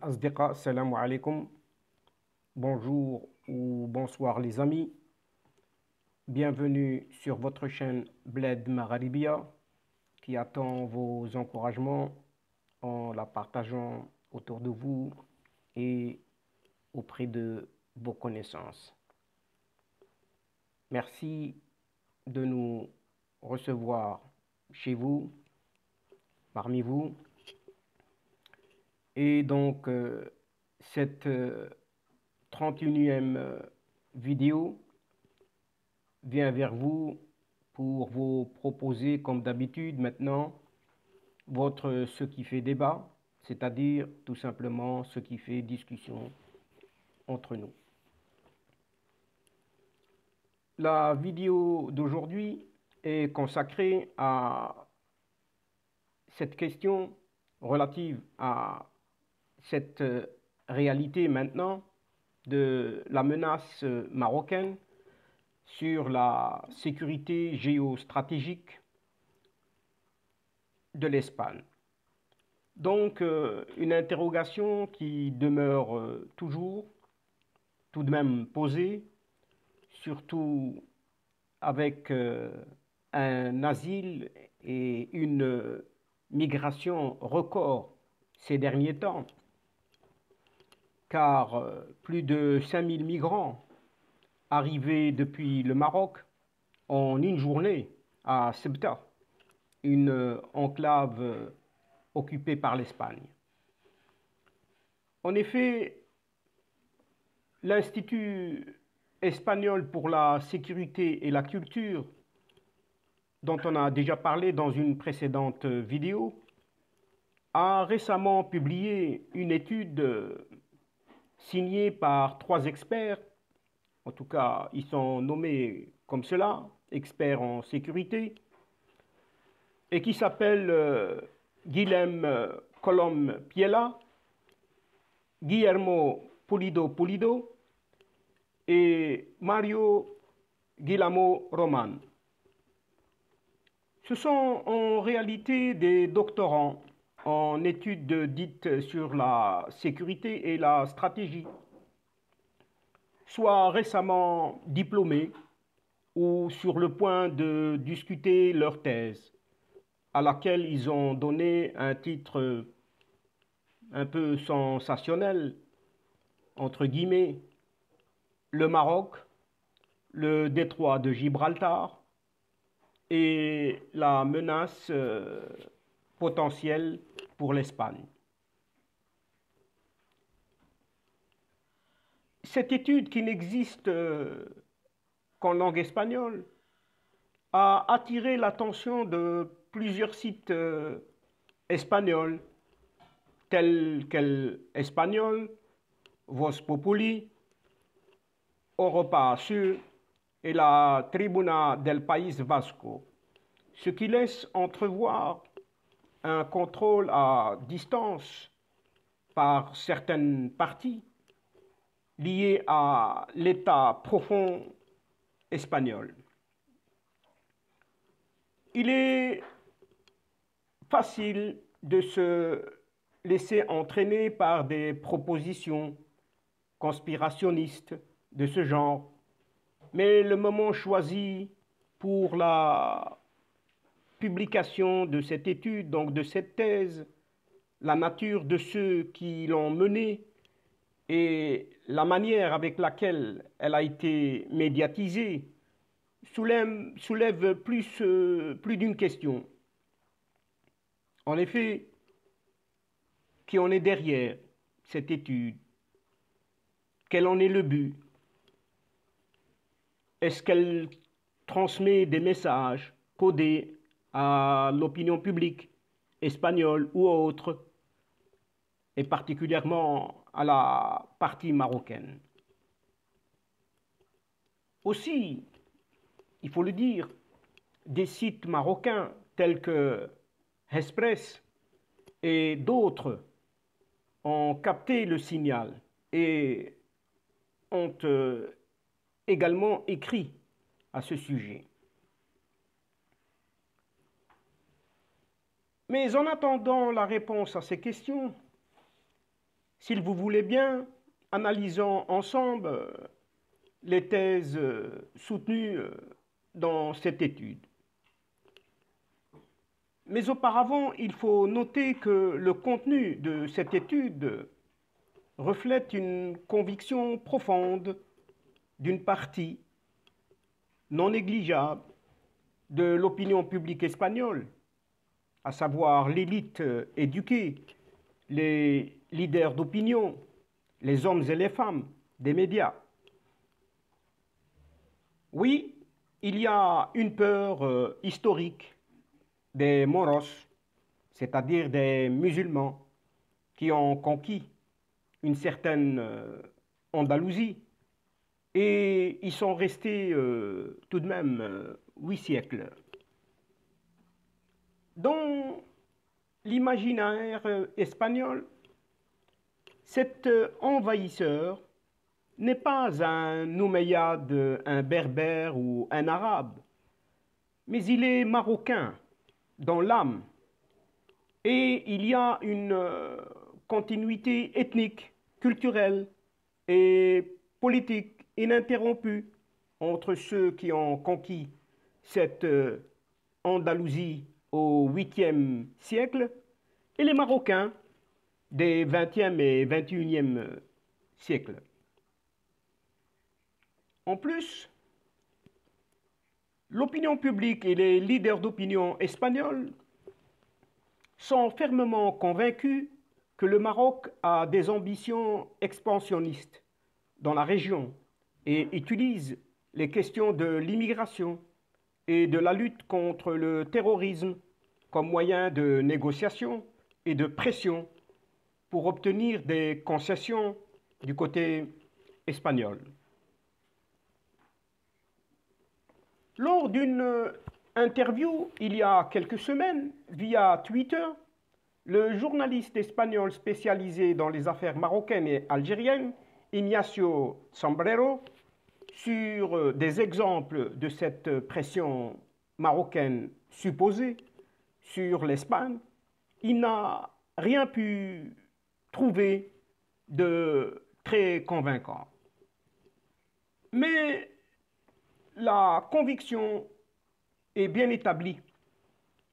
Asdiqa, salam alaikum. Bonjour ou bonsoir les amis. Bienvenue sur votre chaîne Bled Magharibia qui attend vos encouragements en la partageant autour de vous et auprès de vos connaissances. Merci de nous recevoir chez vous, parmi vous. Et donc, cette 31e vidéo vient vers vous pour vous proposer, comme d'habitude maintenant, votre ce qui fait débat, c'est-à-dire tout simplement ce qui fait discussion entre nous. La vidéo d'aujourd'hui est consacrée à cette question relative à cette réalité maintenant de la menace marocaine sur la sécurité géostratégique de l'Espagne. Donc, une interrogation qui demeure toujours tout de même posée, surtout avec un asile et une migration record ces derniers temps, car plus de 5000 migrants arrivés depuis le Maroc en une journée à Ceuta, une enclave occupée par l'Espagne. En effet, l'Institut espagnol pour la sécurité et la culture, dont on a déjà parlé dans une précédente vidéo, a récemment publié une étude signée par 3 experts. En tout cas, ils sont nommés comme cela, experts en sécurité, et qui s'appelle Guillem Colom Piela, Guillermo Pulido et Mario Guillermo Roman. Ce sont en réalité des doctorants en études dites sur la sécurité et la stratégie, soit récemment diplômés ou sur le point de discuter leur thèse, à laquelle ils ont donné un titre un peu sensationnel, entre guillemets, le Maroc, le détroit de Gibraltar et la menace potentielle pour l'Espagne. Cette étude qui n'existe qu'en langue espagnole a attiré l'attention de plusieurs sites espagnols, tels qu'El Espagnol, Voz Populi, Europa Sur et la Tribuna del País Vasco, ce qui laisse entrevoir un contrôle à distance par certaines parties liées à l'état profond espagnol. Il est facile de se laisser entraîner par des propositions conspirationnistes de ce genre, mais le moment choisi pour la publication de cette étude, donc de cette thèse, la nature de ceux qui l'ont menée et la manière avec laquelle elle a été médiatisée soulève plus d'une question. En effet, qui en est derrière cette étude? Quel en est le but? Est-ce qu'elle transmet des messages codés à l'opinion publique espagnole ou autre, et particulièrement à la partie marocaine? Aussi, il faut le dire, des sites marocains tels que Express et d'autres ont capté le signal et ont également écrit à ce sujet. Mais en attendant la réponse à ces questions, S'il vous voulez bien, analysons ensemble les thèses soutenues dans cette étude. Mais auparavant, il faut noter que le contenu de cette étude reflète une conviction profonde d'une partie non négligeable de l'opinion publique espagnole, à savoir l'élite éduquée, les leaders d'opinion, les hommes et les femmes des médias. Oui, il y a une peur historique des moros, c'est-à-dire des musulmans qui ont conquis une certaine Andalousie et ils sont restés tout de même 8 siècles. Dans l'imaginaire espagnol, cet envahisseur n'est pas un Omeyyade, un berbère ou un arabe, mais il est marocain dans l'âme. Et il y a une continuité ethnique, culturelle et politique ininterrompue entre ceux qui ont conquis cette Andalousie au 8e siècle et les Marocains des 20e et 21e siècles. En plus, l'opinion publique et les leaders d'opinion espagnols sont fermement convaincus que le Maroc a des ambitions expansionnistes dans la région et utilise les questions de l'immigration et de la lutte contre le terrorisme comme moyen de négociation et de pression pour obtenir des concessions du côté espagnol. Lors d'une interview il y a quelques semaines via Twitter, le journaliste espagnol spécialisé dans les affaires marocaines et algériennes, Ignacio Sombrero, sur des exemples de cette pression marocaine supposée sur l'Espagne, il n'a rien pu trouver de très convaincant. Mais la conviction est bien établie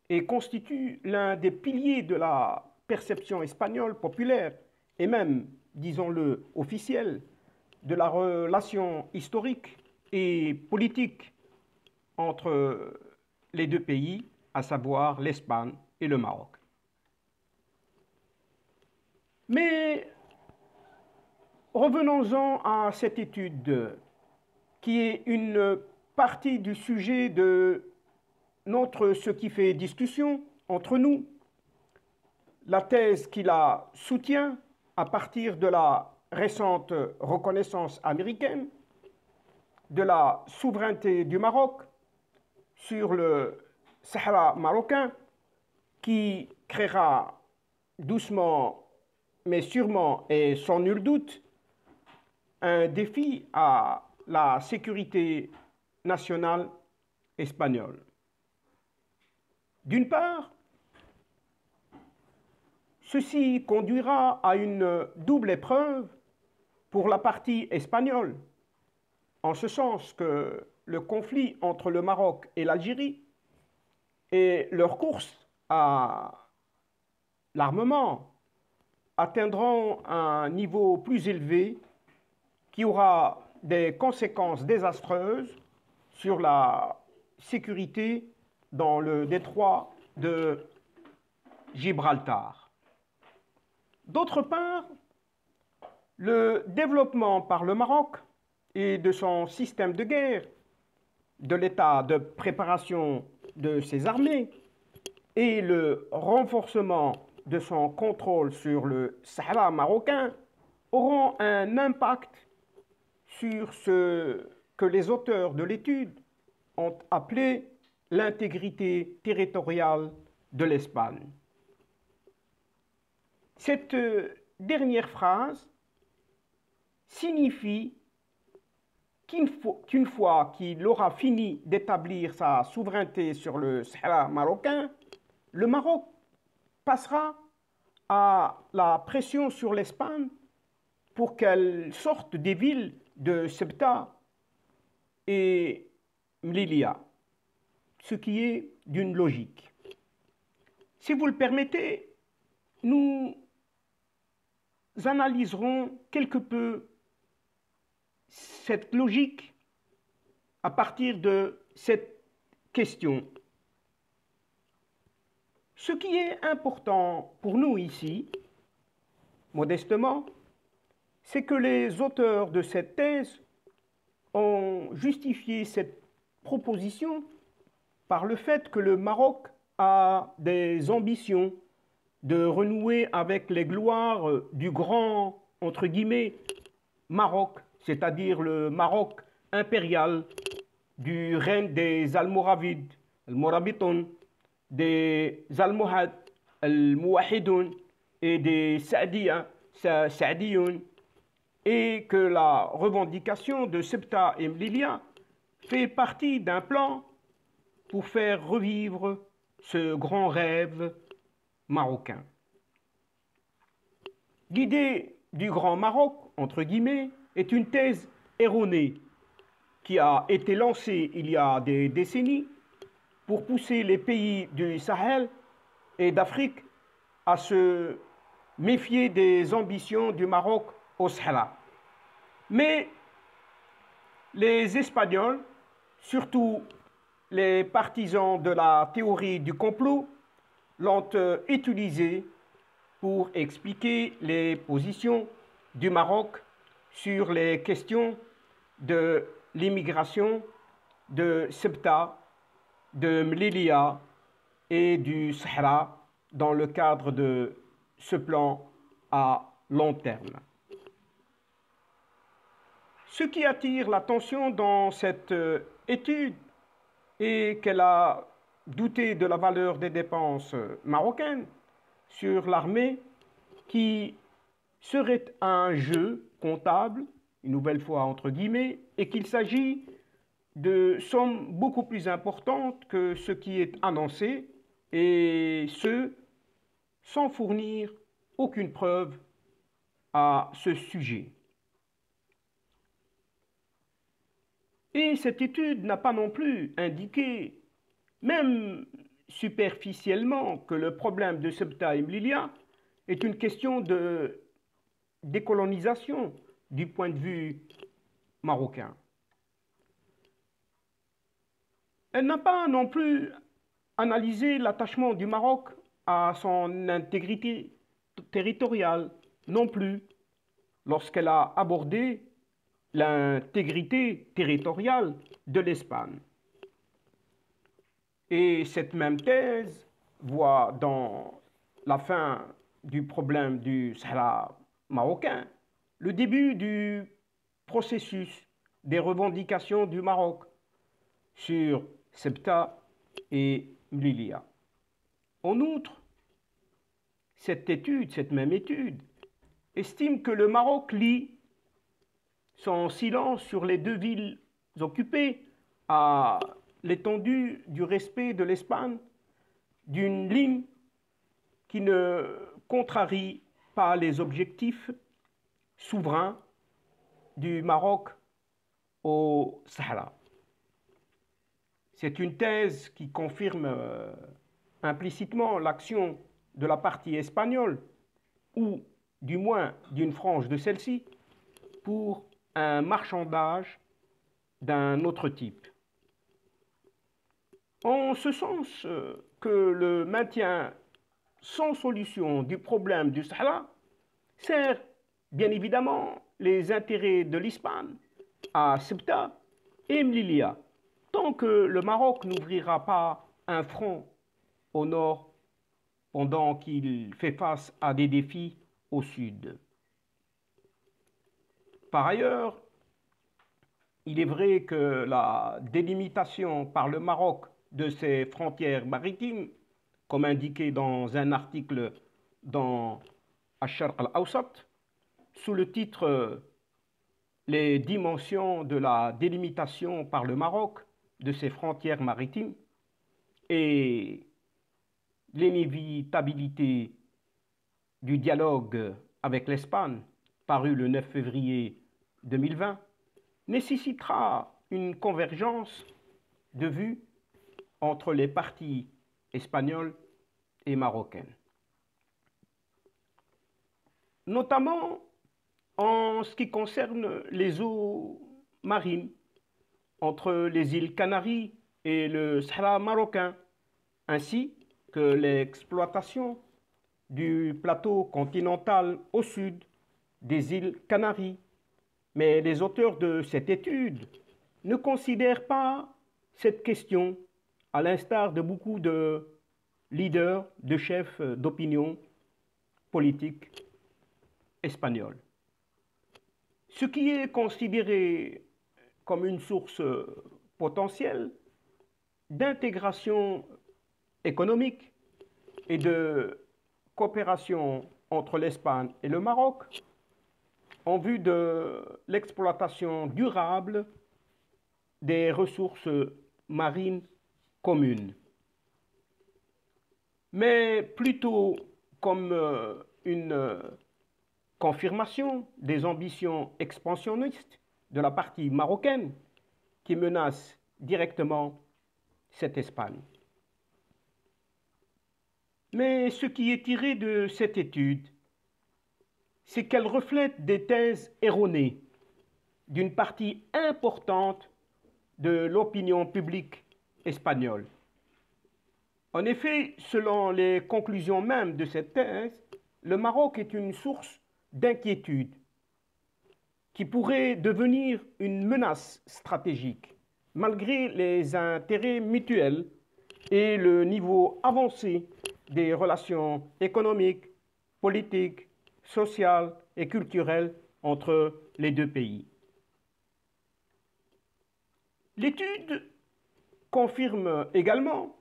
et constitue l'un des piliers de la perception espagnole populaire et même, disons-le, officielle, de la relation historique et politique entre les deux pays, à savoir l'Espagne et le Maroc. Mais revenons-en à cette étude qui est une partie du sujet de ce qui fait discussion entre nous, la thèse qui la soutient à partir de la récente reconnaissance américaine de la souveraineté du Maroc sur le Sahara marocain qui créera doucement mais sûrement et sans nul doute un défi à la sécurité nationale espagnole. D'une part, ceci conduira à une double épreuve pour la partie espagnole, en ce sens que le conflit entre le Maroc et l'Algérie et leur course à l'armement atteindront un niveau plus élevé qui aura des conséquences désastreuses sur la sécurité dans le détroit de Gibraltar. D'autre part, le développement par le Maroc et de son système de guerre, de l'état de préparation de ses armées et le renforcement de son contrôle sur le Sahara marocain auront un impact sur ce que les auteurs de l'étude ont appelé l'intégrité territoriale de l'Espagne. Cette dernière phrase signifie qu'une fois qu'il aura fini d'établir sa souveraineté sur le Sahara marocain, le Maroc passera à la pression sur l'Espagne pour qu'elle sorte des villes de Ceuta et Melilla, ce qui est d'une logique. Si vous le permettez, nous analyserons quelque peu cette logique à partir de cette question. Ce qui est important pour nous ici, modestement, c'est que les auteurs de cette thèse ont justifié cette proposition par le fait que le Maroc a des ambitions de renouer avec les gloires du grand, entre guillemets, Maroc, c'est-à-dire le Maroc impérial du règne des Almoravides, Almorabitun, des Almohades, Al-Mouahidoun et des Saadiyoun, et que la revendication de Ceuta et Melilla fait partie d'un plan pour faire revivre ce grand rêve marocain. L'idée du Grand Maroc, entre guillemets, est une thèse erronée qui a été lancée il y a des décennies pour pousser les pays du Sahel et d'Afrique à se méfier des ambitions du Maroc au Sahara. Mais les Espagnols, surtout les partisans de la théorie du complot, l'ont utilisé pour expliquer les positions du Maroc sur les questions de l'immigration de Ceuta, de Melilla et du Sahara dans le cadre de ce plan à long terme. Ce qui attire l'attention dans cette étude est qu'elle a douté de la valeur des dépenses marocaines sur l'armée qui serait un jeu comptable, une nouvelle fois entre guillemets, et qu'il s'agit de sommes beaucoup plus importantes que ce qui est annoncé, et ce, sans fournir aucune preuve à ce sujet. Et cette étude n'a pas non plus indiqué, même superficiellement, que le problème de Ceuta et Melilla est une question de décolonisation du point de vue marocain. Elle n'a pas non plus analysé l'attachement du Maroc à son intégrité territoriale, non plus, lorsqu'elle a abordé l'intégrité territoriale de l'Espagne. Et cette même thèse voit dans la fin du problème du Sahara marocain le début du processus des revendications du Maroc sur Ceuta et Melilla. En outre, cette même étude, estime que le Maroc lie son silence sur les deux villes occupées à l'étendue du respect de l'Espagne d'une ligne qui ne contrarie pas les objectifs souverains du Maroc au Sahara. C'est une thèse qui confirme implicitement l'action de la partie espagnole, ou du moins d'une frange de celle-ci, pour un marchandage d'un autre type. En ce sens que le maintien sans solution du problème du Sahara sert bien évidemment les intérêts de l'Espagne à Ceuta et Melilla, tant que le Maroc n'ouvrira pas un front au nord pendant qu'il fait face à des défis au sud. Par ailleurs, il est vrai que la délimitation par le Maroc de ses frontières maritimes, comme indiqué dans un article dans Ash-Sharq al-Awsat, sous le titre Les dimensions de la délimitation par le Maroc de ses frontières maritimes et l'inévitabilité du dialogue avec l'Espagne, paru le 9 février 2020, nécessitera une convergence de vues entre les parties espagnoles et marocaines. Notamment en ce qui concerne les eaux marines entre les îles Canaries et le Sahara marocain, ainsi que l'exploitation du plateau continental au sud des îles Canaries. Mais les auteurs de cette étude ne considèrent pas cette question, à l'instar de beaucoup de leaders, de chefs d'opinion politique espagnols. Ce qui est considéré comme une source potentielle d'intégration économique et de coopération entre l'Espagne et le Maroc en vue de l'exploitation durable des ressources marines communes, mais plutôt comme une confirmation des ambitions expansionnistes de la partie marocaine qui menace directement cette Espagne. Mais ce qui est tiré de cette étude, c'est qu'elle reflète des thèses erronées d'une partie importante de l'opinion publique espagnole. En effet, selon les conclusions mêmes de cette thèse, le Maroc est une source d'inquiétude qui pourrait devenir une menace stratégique, malgré les intérêts mutuels et le niveau avancé des relations économiques, politiques, sociales et culturelles entre les deux pays. L'étude confirme également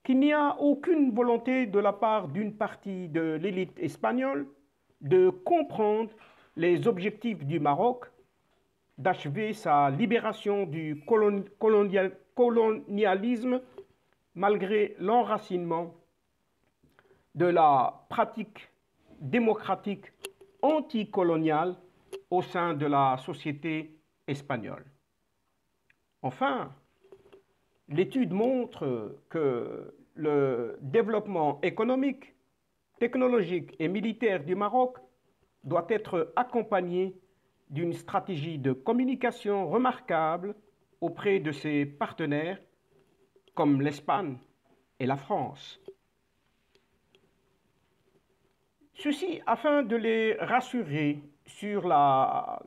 qu'il n'y a aucune volonté de la part d'une partie de l'élite espagnole de comprendre les objectifs du Maroc, d'achever sa libération du colonialisme malgré l'enracinement de la pratique démocratique anticoloniale au sein de la société espagnole. Enfin, l'étude montre que le développement économique, technologique et militaire du Maroc doit être accompagné d'une stratégie de communication remarquable auprès de ses partenaires comme l'Espagne et la France. Ceci afin de les rassurer sur la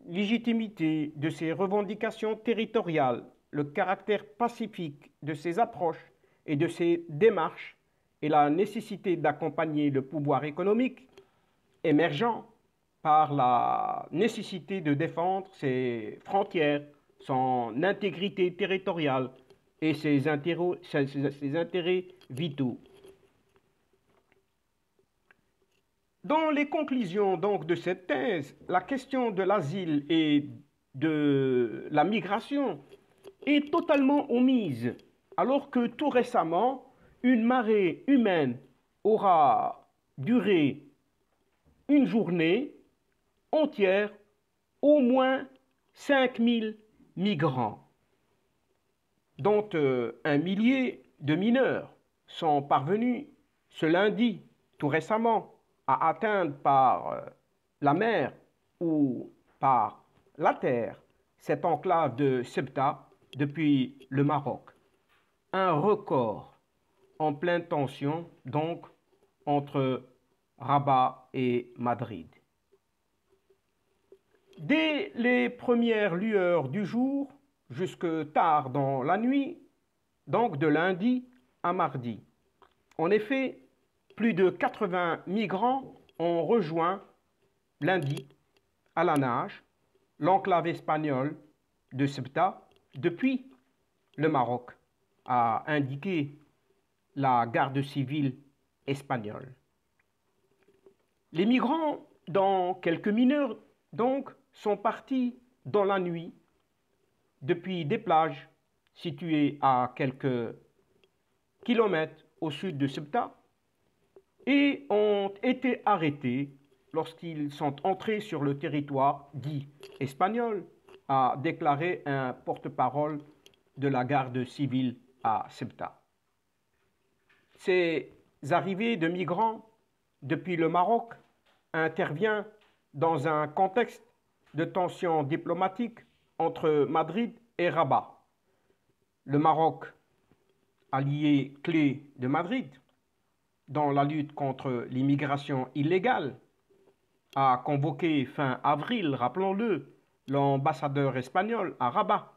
légitimité de ces revendications territoriales, le caractère pacifique de ces approches et de ces démarches et la nécessité d'accompagner le pouvoir économique émergent par la nécessité de défendre ses frontières, son intégrité territoriale et ses intérêts vitaux. Dans les conclusions donc de cette thèse, la question de l'asile et de la migration est totalement omise, alors que tout récemment, une marée humaine aura duré une journée entière, au moins 5000 migrants, dont un millier de mineurs sont parvenus ce lundi, tout récemment, à atteindre par la mer ou par la terre cette enclave de Ceuta depuis le Maroc. Un record en pleine tension, donc, entre Rabat et Madrid. Dès les premières lueurs du jour, jusque tard dans la nuit, donc de lundi à mardi. En effet, plus de 80 migrants ont rejoint lundi à la nage l'enclave espagnole de Ceuta depuis le Maroc, a indiqué la garde civile espagnole. Les migrants, dont quelques mineurs donc, sont partis dans la nuit depuis des plages situées à quelques kilomètres au sud de Ceuta et ont été arrêtés lorsqu'ils sont entrés sur le territoire dit espagnol, a déclaré un porte-parole de la garde civile à Ceuta. Ces arrivées de migrants depuis le Maroc interviennent dans un contexte de tensions diplomatiques entre Madrid et Rabat. Le Maroc, allié clé de Madrid dans la lutte contre l'immigration illégale, a convoqué fin avril, rappelons-le, l'ambassadeur espagnol à Rabat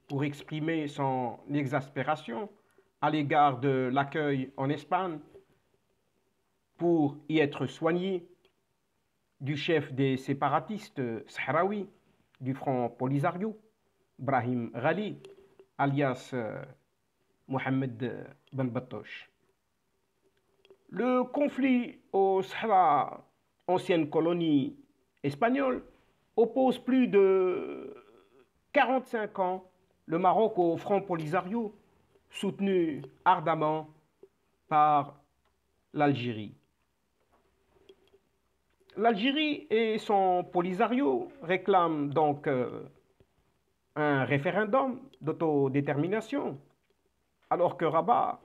pour exprimer son exaspération à l'égard de l'accueil en Espagne pour y être soigné du chef des séparatistes sahraouis du Front Polisario, Brahim Ghali, alias Mohamed Ben Battoche. Le conflit au Sahara, ancienne colonie espagnole, oppose plus de 45 ans le Maroc au Front Polisario, soutenu ardemment par l'Algérie. L'Algérie et son Polisario réclament donc un référendum d'autodétermination, alors que Rabat,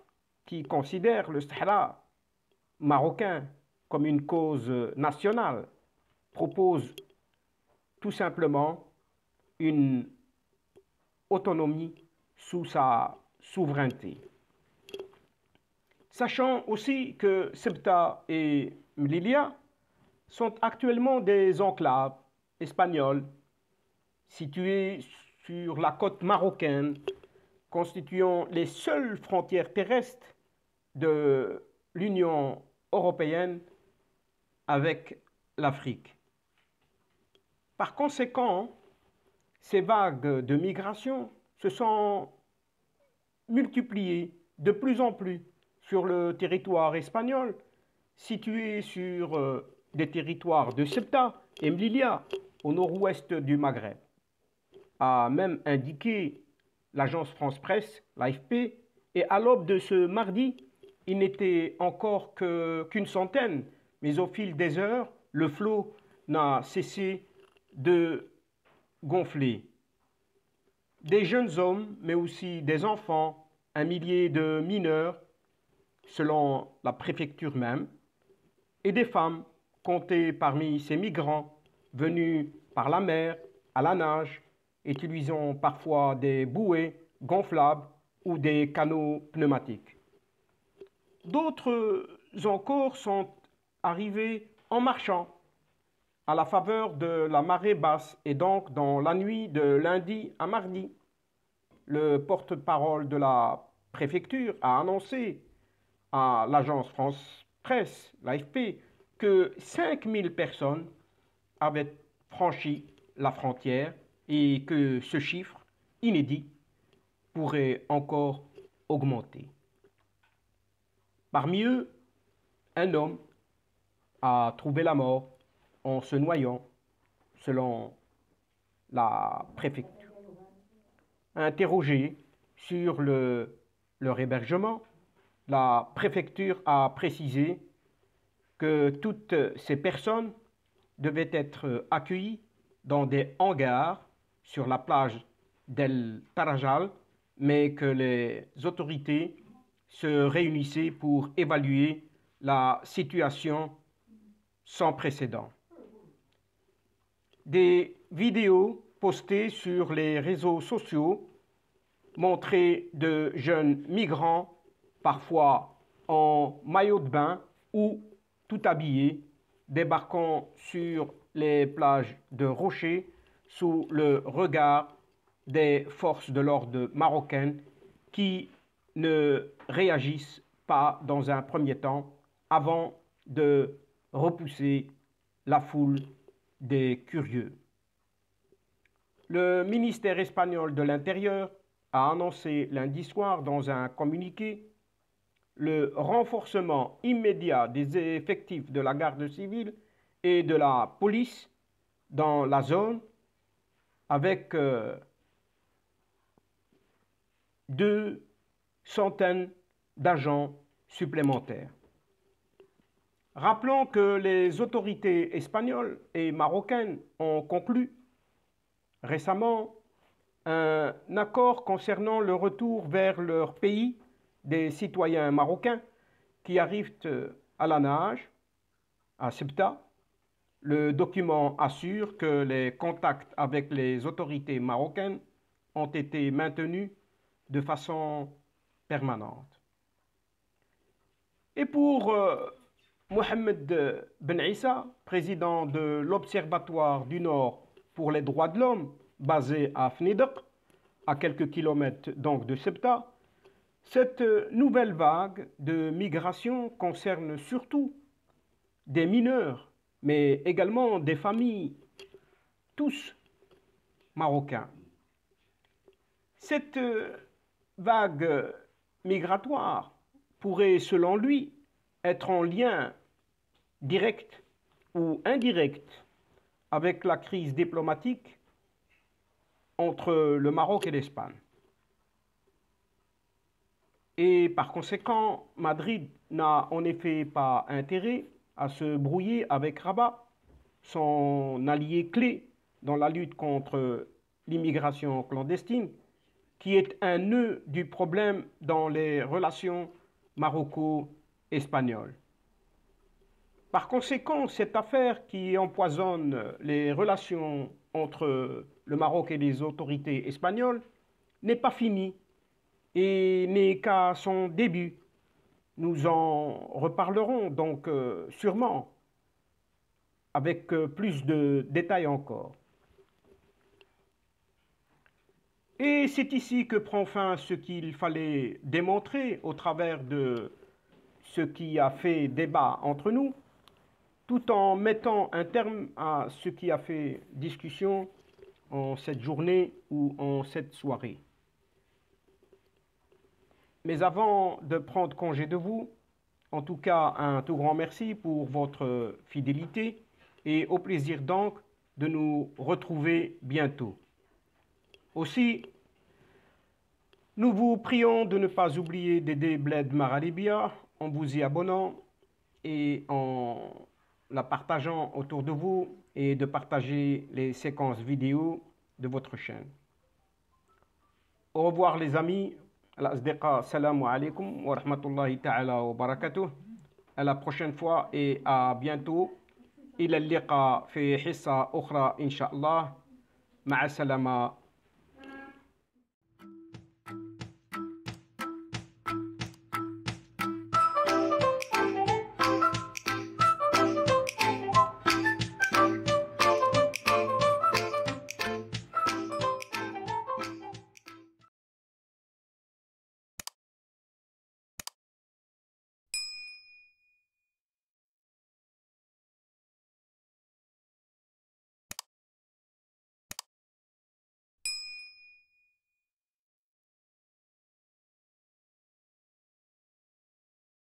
qui considère le Sahara marocain comme une cause nationale, propose tout simplement une autonomie sous sa souveraineté. Sachant aussi que Ceuta et Melilla sont actuellement des enclaves espagnoles situées sur la côte marocaine, constituant les seules frontières terrestres de l'Union européenne avec l'Afrique. Par conséquent, ces vagues de migration se sont multipliées de plus en plus sur le territoire espagnol, situé sur des territoires de Ceuta et Melilla, au nord-ouest du Maghreb, a même indiqué l'agence France-Presse, l'AFP, et à l'aube de ce mardi, il n'était encore qu'une centaine, mais au fil des heures, le flot n'a cessé de gonfler. Des jeunes hommes, mais aussi des enfants, un millier de mineurs, selon la préfecture même, et des femmes comptées parmi ces migrants venus par la mer, à la nage, utilisant parfois des bouées gonflables ou des canots pneumatiques. D'autres encore sont arrivés en marchant à la faveur de la marée basse et donc dans la nuit de lundi à mardi. Le porte-parole de la préfecture a annoncé à l'agence France-Presse, l'AFP, que 5000 personnes avaient franchi la frontière et que ce chiffre inédit pourrait encore augmenter. Parmi eux, un homme a trouvé la mort en se noyant, selon la préfecture. Interrogé sur leur hébergement, la préfecture a précisé que toutes ces personnes devaient être accueillies dans des hangars sur la plage d'El Tarajal, mais que les autorités se réunissaient pour évaluer la situation sans précédent. Des vidéos postées sur les réseaux sociaux montraient de jeunes migrants, parfois en maillot de bain ou tout habillés, débarquant sur les plages de Rocher sous le regard des forces de l'ordre marocaines qui ne réagissent pas dans un premier temps avant de repousser la foule des curieux. Le ministère espagnol de l'Intérieur a annoncé lundi soir dans un communiqué le renforcement immédiat des effectifs de la garde civile et de la police dans la zone avec 200 d'agents supplémentaires. Rappelons que les autorités espagnoles et marocaines ont conclu récemment un accord concernant le retour vers leur pays des citoyens marocains qui arrivent à la nage, à Ceuta. Le document assure que les contacts avec les autorités marocaines ont été maintenus de façon permanente. Et pour Mohamed Ben Issa, président de l'Observatoire du Nord pour les droits de l'homme, basé à Fnidq, à quelques kilomètres donc de Ceuta, cette nouvelle vague de migration concerne surtout des mineurs, mais également des familles, tous marocains. Cette vague migratoire pourrait, selon lui, être en lien direct ou indirect avec la crise diplomatique entre le Maroc et l'Espagne. Et par conséquent, Madrid n'a en effet pas intérêt à se brouiller avec Rabat, son allié clé dans la lutte contre l'immigration clandestine, qui est un nœud du problème dans les relations maroco-espagnoles. Par conséquent, cette affaire qui empoisonne les relations entre le Maroc et les autorités espagnoles n'est pas finie et n'est qu'à son début. Nous en reparlerons donc sûrement avec plus de détails encore. Et c'est ici que prend fin ce qu'il fallait démontrer au travers de ce qui a fait débat entre nous, tout en mettant un terme à ce qui a fait discussion en cette journée ou en cette soirée. Mais avant de prendre congé de vous, en tout cas un tout grand merci pour votre fidélité et au plaisir donc de nous retrouver bientôt. Aussi, nous vous prions de ne pas oublier d'aider Bled Maralibia en vous y abonnant et en la partageant autour de vous et de partager les séquences vidéo de votre chaîne. Au revoir les amis. Al-Asdiqa, salam alaikum wa rahmatullahi ta'ala wa barakatuh. À la prochaine fois et à bientôt. إلى اللقاء في حصة أخرى إن شاء الله. مع السلامة.